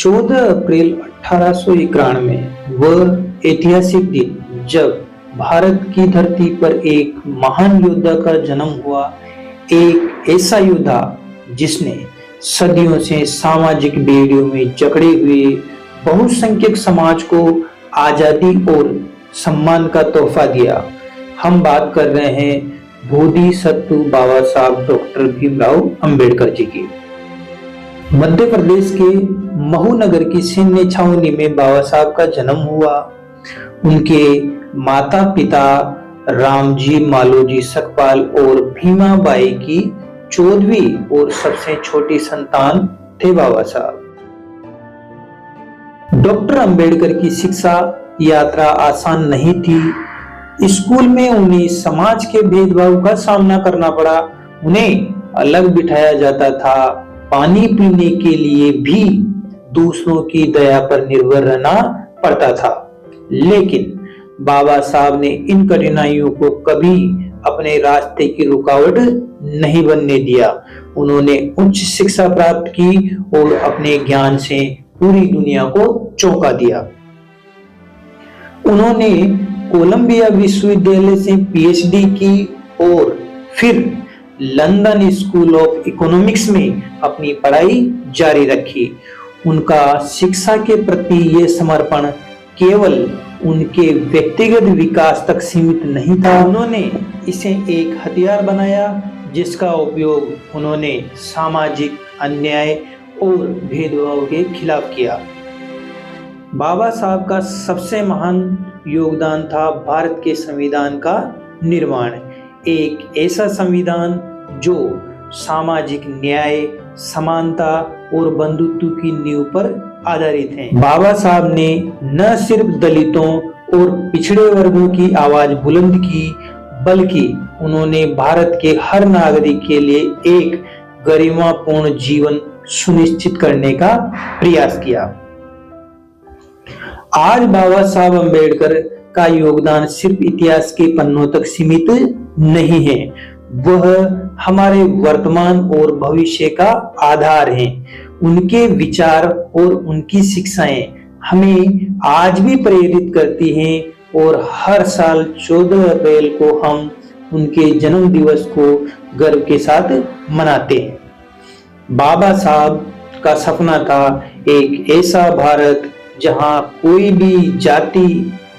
14 अप्रैल 1891 वह ऐतिहासिक दिन जब भारत की धरती पर एक महान योद्धा का जन्म हुआ। एक ऐसा योद्धा जिसने सदियों से सामाजिक बेड़ियों में जकड़े हुए बहुसंख्यक समाज को आजादी और सम्मान का तोहफा दिया। हम बात कर रहे हैं बोधिसत्व बाबा साहब डॉक्टर भीमराव अंबेडकर जी की। मध्य प्रदेश के महू नगर की सैन्य छावनी में बाबा साहब का जन्म हुआ। उनके माता पिता रामजी मालोजी सकपाल और भीमाबाई की 14वीं और सबसे छोटी संतान थे बाबा साहब। डॉक्टर अंबेडकर की शिक्षा यात्रा आसान नहीं थी। स्कूल में उन्हें समाज के भेदभाव का सामना करना पड़ा। उन्हें अलग बिठाया जाता था। पानी पीने के लिए भी दूसरों की दया पर निर्भर रहना पड़ता था। लेकिन बाबा साहब ने इन कठिनाइयों को कभी अपने रास्ते की रुकावट नहीं बनने दिया। उन्होंने उच्च शिक्षा प्राप्त की और अपने ज्ञान से पूरी दुनिया को चौंका दिया। उन्होंने कोलंबिया विश्वविद्यालय से पीएचडी की और फिर लंदन स्कूल ऑफ इकोनॉमिक्स में अपनी पढ़ाई जारी रखी। उनका शिक्षा के प्रति यह समर्पण केवल उनके व्यक्तिगत विकास तक सीमित नहीं था। उन्होंने इसे एक हथियार बनाया जिसका उपयोग उन्होंने सामाजिक अन्याय और भेदभाव के खिलाफ किया। बाबा साहब का सबसे महान योगदान था भारत के संविधान का निर्माण। एक ऐसा संविधान जो सामाजिक न्याय, समानता और बंधुत्व की नींव पर आधारित है। बाबा साहब ने न सिर्फ दलितों और पिछड़े वर्गों की आवाज बुलंद की, बल्कि उन्होंने भारत के हर नागरिक के लिए एक गरिमापूर्ण जीवन सुनिश्चित करने का प्रयास किया। आज बाबा साहब अंबेडकर का योगदान सिर्फ इतिहास के पन्नों तक सीमित नहीं है, वह हमारे वर्तमान और भविष्य का आधार हैं। उनके विचार और उनकी शिक्षाएं हमें आज भी प्रेरित करती हैं और हर साल 14 अप्रैल को हम उनके जन्म दिवस को गर्व के साथ मनाते हैं। बाबा साहब का सपना था एक ऐसा भारत जहां कोई भी जाति,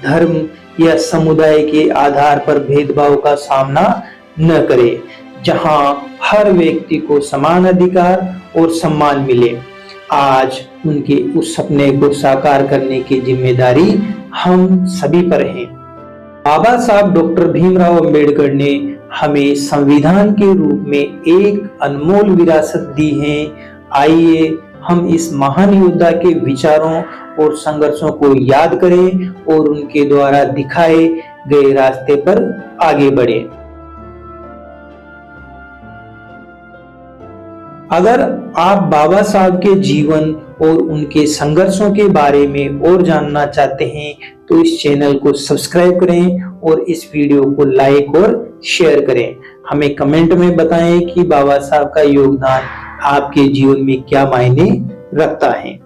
धर्म या समुदाय के आधार पर भेदभाव का सामना न करे, जहां हर व्यक्ति को समान अधिकार और सम्मान मिले। आज उनके उस सपने को साकार करने की जिम्मेदारी हम सभी पर है। बाबा साहब डॉक्टर भीमराव अंबेडकर ने हमें संविधान के रूप में एक अनमोल विरासत दी है। आइए हम इस महान योद्धा के विचारों और संघर्षों को याद करें और उनके द्वारा दिखाए गए रास्ते पर आगे बढ़ें। अगर आप बाबा साहब के जीवन और उनके संघर्षों के बारे में और जानना चाहते हैं तो इस चैनल को सब्सक्राइब करें और इस वीडियो को लाइक और शेयर करें। हमें कमेंट में बताएं कि बाबा साहब का योगदान आपके जीवन में क्या मायने रखता है।